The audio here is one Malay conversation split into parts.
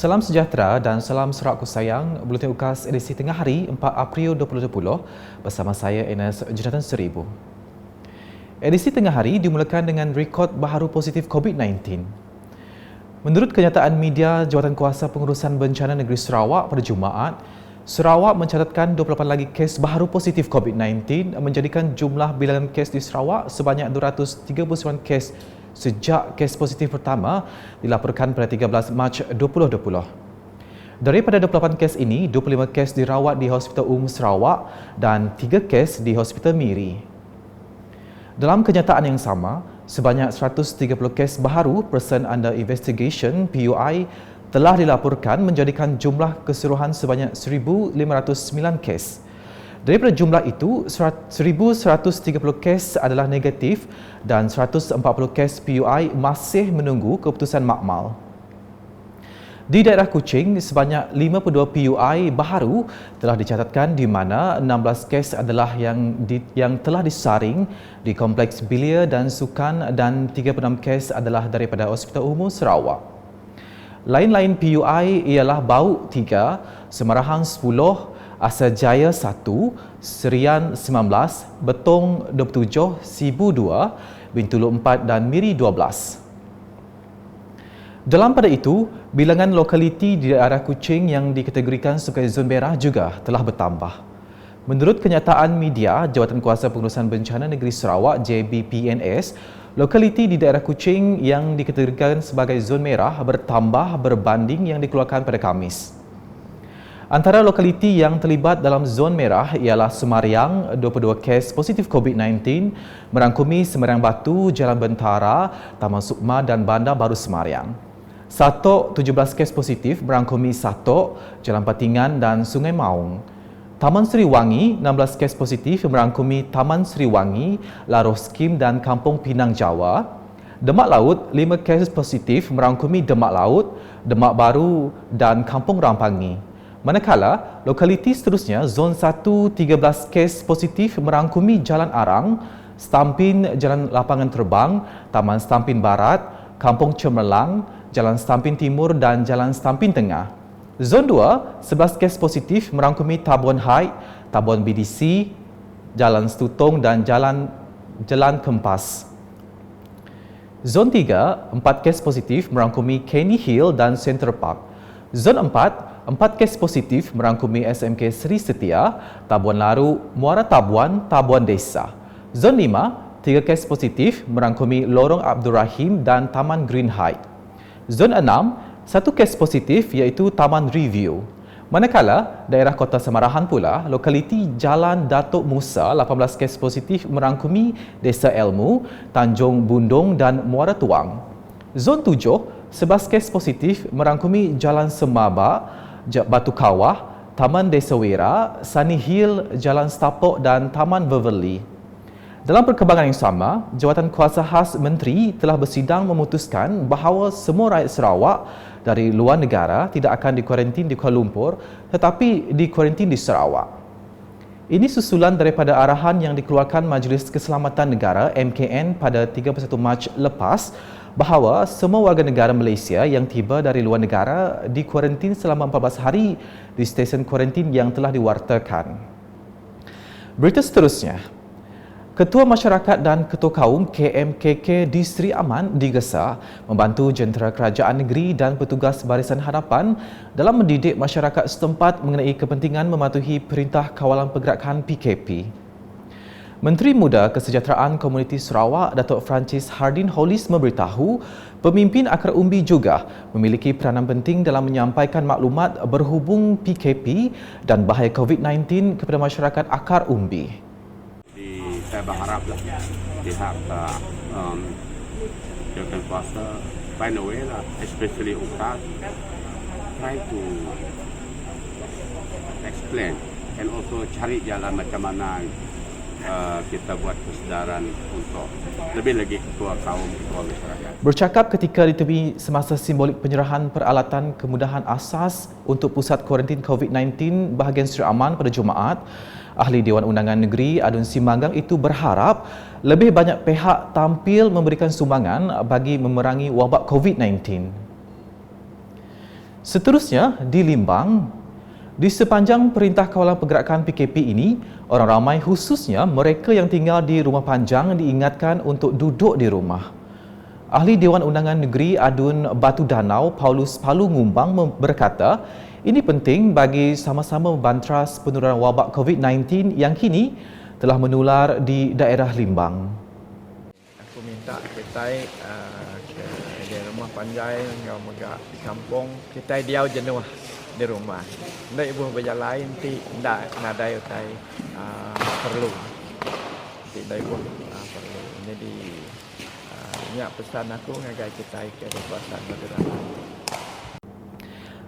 Salam sejahtera dan salam serakku sayang. Buletin UKAS edisi tengah hari 4 April 2020 bersama saya Enes Jonathan Seribu. Edisi tengah hari dimulakan dengan rekod baharu positif COVID-19. Menurut kenyataan media Jawatankuasa Pengurusan Bencana Negeri Sarawak pada Jumaat, Sarawak mencatatkan 28 lagi kes baharu positif COVID-19 menjadikan jumlah bilangan kes di Sarawak sebanyak 239 kes sejak kes positif pertama dilaporkan pada 13 Mac 2020. Daripada 28 kes ini, 25 kes dirawat di Hospital Sarawak dan 3 kes di Hospital Miri. Dalam kenyataan yang sama, sebanyak 130 kes baharu Person Under Investigation (PUI) telah dilaporkan menjadikan jumlah keseluruhan sebanyak 1,509 kes. Daripada jumlah itu, 1,130 kes adalah negatif dan 140 kes PUI masih menunggu keputusan makmal. Di daerah Kuching, sebanyak 52 PUI baharu telah dicatatkan di mana 16 kes adalah yang telah disaring di Kompleks Belia dan Sukan dan 36 kes adalah daripada Hospital Umum Sarawak. Lain-lain PUI ialah Bau 3, Semarahan 10, Asajaya 1, Serian 19, Betong 27, Sibu 2, Bintulu 4 dan Miri 12. Dalam pada itu, bilangan lokaliti di daerah Kuching yang dikategorikan sebagai zon merah juga telah bertambah. Menurut kenyataan media Jawatankuasa Pengurusan Bencana Negeri Sarawak JBPNS, lokaliti di daerah Kuching yang dikategorikan sebagai zon merah bertambah berbanding yang dikeluarkan pada Khamis. Antara lokaliti yang terlibat dalam zon merah ialah Semariang, 22 kes positif COVID-19, merangkumi Semariang Batu, Jalan Bentara, Taman Sukma dan Bandar Baru Semariang. Satok, 17 kes positif merangkumi Satok, Jalan Patingan dan Sungai Maung. Taman Seri Wangi, 16 kes positif merangkumi Taman Seri Wangi, Laros Kim dan Kampung Pinang Jawa. Demak Laut, 5 kes positif merangkumi Demak Laut, Demak Baru dan Kampung Rampangi. Manakala, lokaliti seterusnya, Zon 1, 13 kes positif merangkumi Jalan Arang, Stampin Jalan Lapangan Terbang, Taman Stampin Barat, Kampung Cemerlang, Jalan Stampin Timur dan Jalan Stampin Tengah. Zon 2, 11 kes positif merangkumi Tabuan High, Tabuan BDC, Jalan Stutong dan Jalan Kempas. Zon 3, 4 kes positif merangkumi Kenny Hill dan Center Park. Zon 4, 4 kes positif merangkumi SMK Seri Setia, Tabuan Laru, Muara Tabuan, Tabuan Desa. Zon 5, 3 kes positif merangkumi Lorong Abdul Rahim dan Taman Green Height. Zon 6, 1 kes positif iaitu Taman Review. Manakala, daerah Kota Semarahan pula, lokaliti Jalan Datuk Musa, 18 kes positif merangkumi Desa Elmu, Tanjung Bundong dan Muara Tuang. Zon 7, 11 kes positif merangkumi Jalan Semaba, Batu Kawah, Taman Desa Wera, Sunny Hill, Jalan Stapok dan Taman Beverly. Dalam perkembangan yang sama, Jawatankuasa Khas Menteri telah bersidang memutuskan bahawa semua rakyat Sarawak dari luar negara tidak akan dikuarantin di Kuala Lumpur tetapi dikuarantin di Sarawak. Ini susulan daripada arahan yang dikeluarkan Majlis Keselamatan Negara MKN pada 31 Mac lepas bahawa semua warga negara Malaysia yang tiba dari luar negara dikuarantin selama 14 hari di stesen kuarantin yang telah diwartakan. Berita seterusnya, Ketua Masyarakat dan Ketua Kaum KMKK di Seri Aman digesa membantu jentera kerajaan negeri dan petugas Barisan Hadapan dalam mendidik masyarakat setempat mengenai kepentingan mematuhi Perintah Kawalan Pergerakan PKP. Menteri Muda Kesejahteraan Komuniti Sarawak, Datuk Francis Hardin Hollis memberitahu pemimpin akar umbi juga memiliki peranan penting dalam menyampaikan maklumat berhubung PKP dan bahaya COVID-19 kepada masyarakat akar umbi. Saya berharaplah pihak Jawatankuasa find a way lah, especially UKAS, try to explain and also cari jalan macam mana kita buat kesedaran untuk lebih lagi ketua kaum, ketua masyarakat. Bercakap ketika ditemui semasa simbolik penyerahan peralatan kemudahan asas untuk pusat kuarantin COVID-19 bahagian Seri Aman pada Jumaat, Ahli Dewan Undangan Negeri Adun Simanggang itu berharap lebih banyak pihak tampil memberikan sumbangan bagi memerangi wabak COVID-19. Seterusnya, di Limbang, di sepanjang Perintah Kawalan Pergerakan PKP ini, orang ramai khususnya mereka yang tinggal di rumah panjang diingatkan untuk duduk di rumah. Ahli Dewan Undangan Negeri Adun Batu Danau, Paulus Palu Ngumbang berkata, ini penting bagi sama-sama membantras penurunan wabak COVID-19 yang kini telah menular di daerah Limbang. Aku minta kita ke di rumah panjai ngau megak di kampung kita dia jenuh di rumah. Ndak ibu berjalan ti ndak nadai utai perlu. Ti dai ibu perlu. Jadi nyak pesan aku ngagai kita ke kawasan Madura.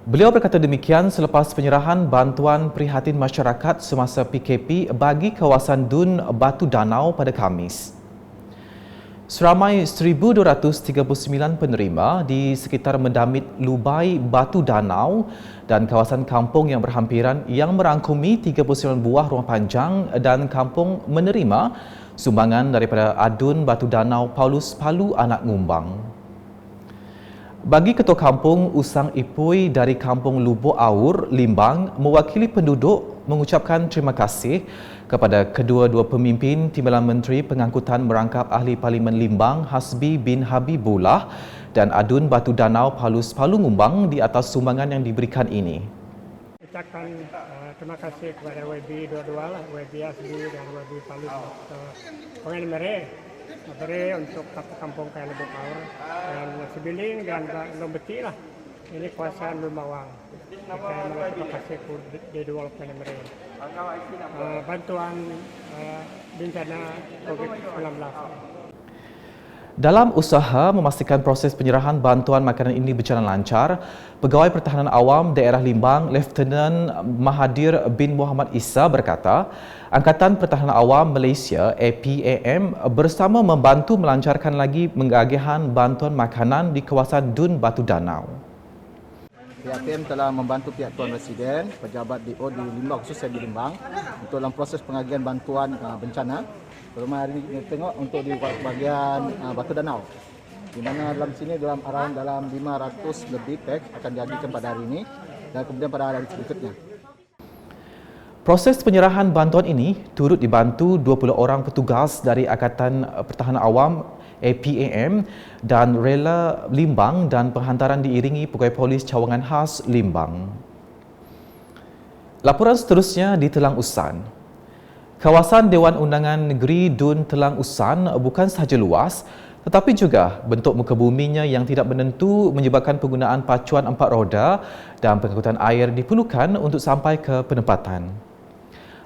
Beliau berkata demikian selepas penyerahan bantuan prihatin masyarakat semasa PKP bagi kawasan Dun Batu Danau pada Khamis. Seramai 1,239 penerima di sekitar Mendamit Lubai Batu Danau dan kawasan kampung yang berhampiran yang merangkumi 39 buah rumah panjang dan kampung menerima sumbangan daripada Adun Batu Danau Paulus Palu Anak Ngumbang. Bagi Ketua Kampung Usang Ipui dari Kampung Lubuk Aur, Limbang, mewakili penduduk mengucapkan terima kasih kepada kedua-dua pemimpin Timbalan Menteri Pengangkutan Merangkap Ahli Parlimen Limbang Hasbi bin Habibullah dan Adun Batu Danau Paulus Palu Ngumbang di atas sumbangan yang diberikan ini. Ucapkan terima kasih kepada WB dua-dua lah, WB Hasbi dan WB Palu pengen beri untuk kampung kaya Lubuk Aur dan Sibiling dan Lombeti lah. Ini kawasan Lumbawang. Kita terima kasih kepada dua pemerintah. Bantuan bencana COVID-19. Dalam usaha memastikan proses penyerahan bantuan makanan ini berjalan lancar, Pegawai Pertahanan Awam Daerah Limbang, Lieutenant Mahathir bin Muhammad Isa berkata, Angkatan Pertahanan Awam Malaysia APAM bersama membantu melancarkan lagi pengagihan bantuan makanan di kawasan Dun Batu Danau. PAPM telah membantu pihak Tuan Presiden, pejabat DO di Limbang khususnya di Limbang untuk dalam proses pengagihan bantuan bencana. Terutama hari ini kita tengok untuk di bahagian Batu Danau, di mana dalam sini dalam 500 lebih pack akan diagikan pada hari ini dan kemudian pada hari berikutnya. Proses penyerahan bantuan ini turut dibantu 20 orang petugas dari Angkatan Pertahanan Awam APAM dan Rela Limbang dan penghantaran diiringi Pegawai Polis Cawangan Khas Limbang. Laporan seterusnya di Telang Usan. Kawasan Dewan Undangan Negeri Dun Telang Usan bukan sahaja luas tetapi juga bentuk muka buminya yang tidak menentu menyebabkan penggunaan pacuan 4 roda dan pengangkutan air diperlukan untuk sampai ke penempatan.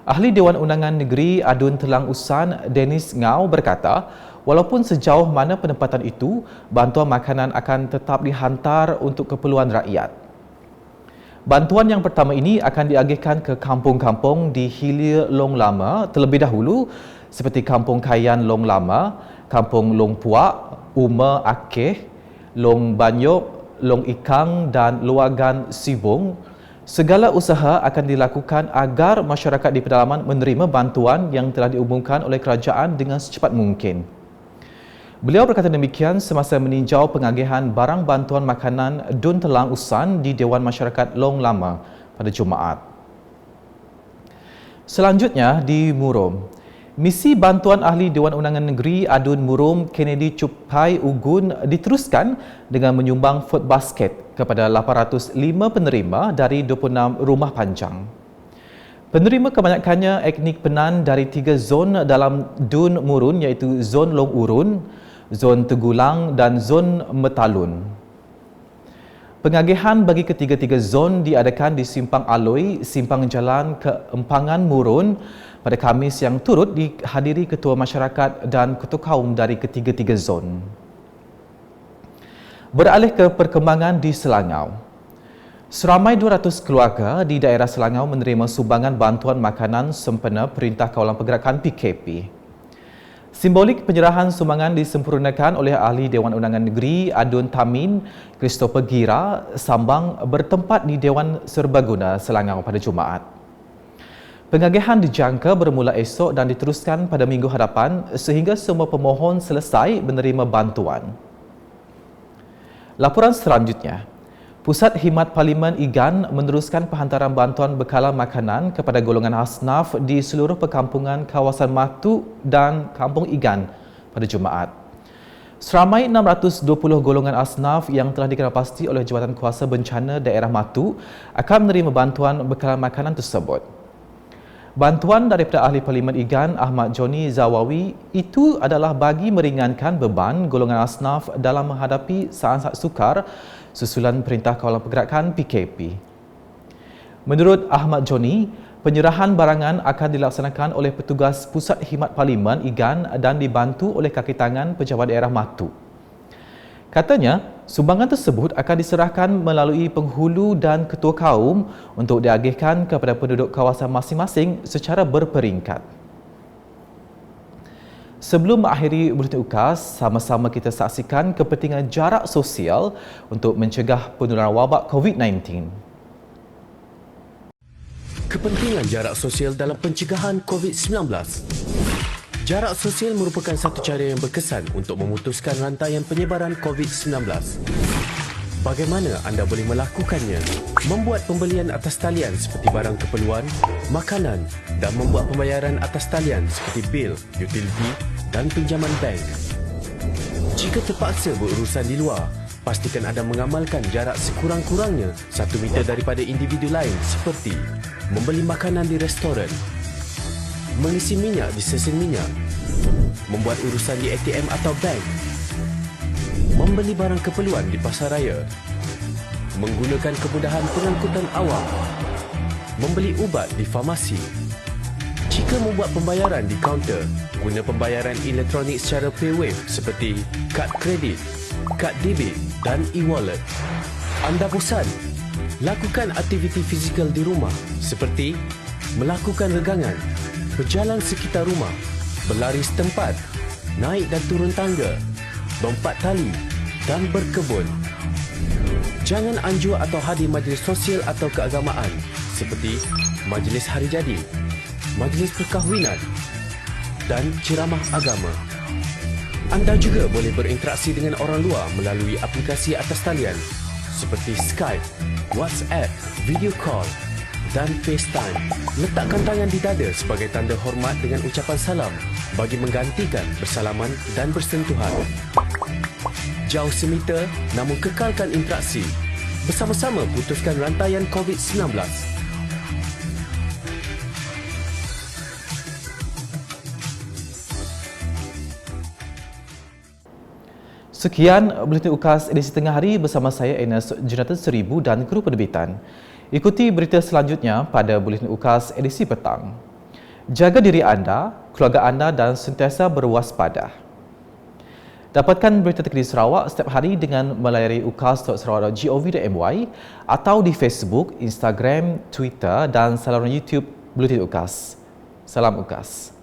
Ahli Dewan Undangan Negeri Adun Telang Usan, Dennis Ngau berkata, walaupun sejauh mana penempatan itu, bantuan makanan akan tetap dihantar untuk keperluan rakyat. Bantuan yang pertama ini akan diagihkan ke kampung-kampung di Hilir Long Lama terlebih dahulu seperti Kampung Kayan Long Lama, Kampung Long Puak, Uma Akeh, Long Banyok, Long Ikang dan Luagan Sibung. Segala usaha akan dilakukan agar masyarakat di pedalaman menerima bantuan yang telah diumumkan oleh kerajaan dengan secepat mungkin. Beliau berkata demikian semasa meninjau pengagihan barang bantuan makanan Dun Telang Usan di Dewan Masyarakat Long Lama pada Jumaat. Selanjutnya di Murum. Misi bantuan ahli Dewan Undangan Negeri Adun Murum Kennedy Cupai Ugun diteruskan dengan menyumbang food basket kepada 805 penerima dari 26 rumah panjang. Penerima kebanyakannya etnik Penan dari 3 zon dalam Dun Murun iaitu Zon Long Urun, Zon Tegulang dan Zon Metalun. Pengagihan bagi ketiga-tiga zon diadakan di Simpang Aloi, Simpang Jalan Keempangan Murun pada Khamis yang turut dihadiri Ketua Masyarakat dan Ketua Kaum dari ketiga-tiga zon. Beralih ke perkembangan di Selangau. Seramai 200 keluarga di daerah Selangau menerima sumbangan bantuan makanan sempena Perintah Kawalan Pergerakan PKP. Simbolik penyerahan sumbangan disempurnakan oleh Ahli Dewan Undangan Negeri Adun Tamin Christopher Gira sambang bertempat di Dewan Serbaguna Selangau pada Jumaat. Pengagihan dijangka bermula esok dan diteruskan pada minggu hadapan sehingga semua pemohon selesai menerima bantuan. Laporan selanjutnya. Pusat Khidmat Parlimen IGAN meneruskan penghantaran bantuan bekalan makanan kepada golongan asnaf di seluruh perkampungan kawasan Matu dan Kampung IGAN pada Jumaat. Seramai 620 golongan asnaf yang telah dikenalpasti oleh Jawatankuasa Bencana Daerah Matu akan menerima bantuan bekalan makanan tersebut. Bantuan daripada Ahli Parlimen IGAN Ahmad Joni Zawawi itu adalah bagi meringankan beban golongan asnaf dalam menghadapi saat-saat sukar susulan Perintah Kawalan Pergerakan PKP. Menurut Ahmad Joni, penyerahan barangan akan dilaksanakan oleh petugas Pusat Khidmat Parlimen IGAN dan dibantu oleh kaki tangan Pejabat Daerah Matu. Katanya, sumbangan tersebut akan diserahkan melalui penghulu dan ketua kaum untuk diagihkan kepada penduduk kawasan masing-masing secara berperingkat. Sebelum mengakhiri buletin UKAS, sama-sama kita saksikan kepentingan jarak sosial untuk mencegah penularan wabak COVID-19. Kepentingan jarak sosial dalam pencegahan COVID-19. Jarak sosial merupakan satu cara yang berkesan untuk memutuskan rantaian penyebaran COVID-19. Bagaimana anda boleh melakukannya? Membuat pembelian atas talian seperti barang keperluan, makanan dan membuat pembayaran atas talian seperti bil, utility dan pinjaman bank. Jika terpaksa berurusan di luar, pastikan anda mengamalkan jarak sekurang-kurangnya 1 meter daripada individu lain seperti membeli makanan di restoran, mengisi minyak di stesen minyak, membuat urusan di ATM atau bank, membeli barang keperluan di pasar raya, menggunakan kemudahan pengangkutan awam, membeli ubat di farmasi. Jika membuat pembayaran di kaunter, guna pembayaran elektronik secara PayWave seperti kad kredit, kad debit dan e-wallet. Anda bosan? Lakukan aktiviti fizikal di rumah seperti melakukan regangan, berjalan sekitar rumah, berlari setempat, naik dan turun tangga, lompat tali dan berkebun. Jangan anjur atau hadir majlis sosial atau keagamaan seperti majlis hari jadi, majlis perkahwinan dan ceramah agama. Anda juga boleh berinteraksi dengan orang luar melalui aplikasi atas talian seperti Skype, WhatsApp, video call dan FaceTime. Letakkan tangan di dada sebagai tanda hormat dengan ucapan salam bagi menggantikan bersalaman dan bersentuhan. Jauh semeter namun kekalkan interaksi. Bersama-sama putuskan rantaian COVID-19. Sekian buletin UKAS edisi tengah hari bersama saya Enes Jonathan Seribu dan kru penerbitan. Ikuti berita selanjutnya pada buletin UKAS edisi petang. Jaga diri anda, keluarga anda dan sentiasa berwaspada. Dapatkan berita terkini Sarawak setiap hari dengan melayari ukas.sarawak.gov.my atau di Facebook, Instagram, Twitter dan saluran YouTube Buletin UKAS. Salam UKAS.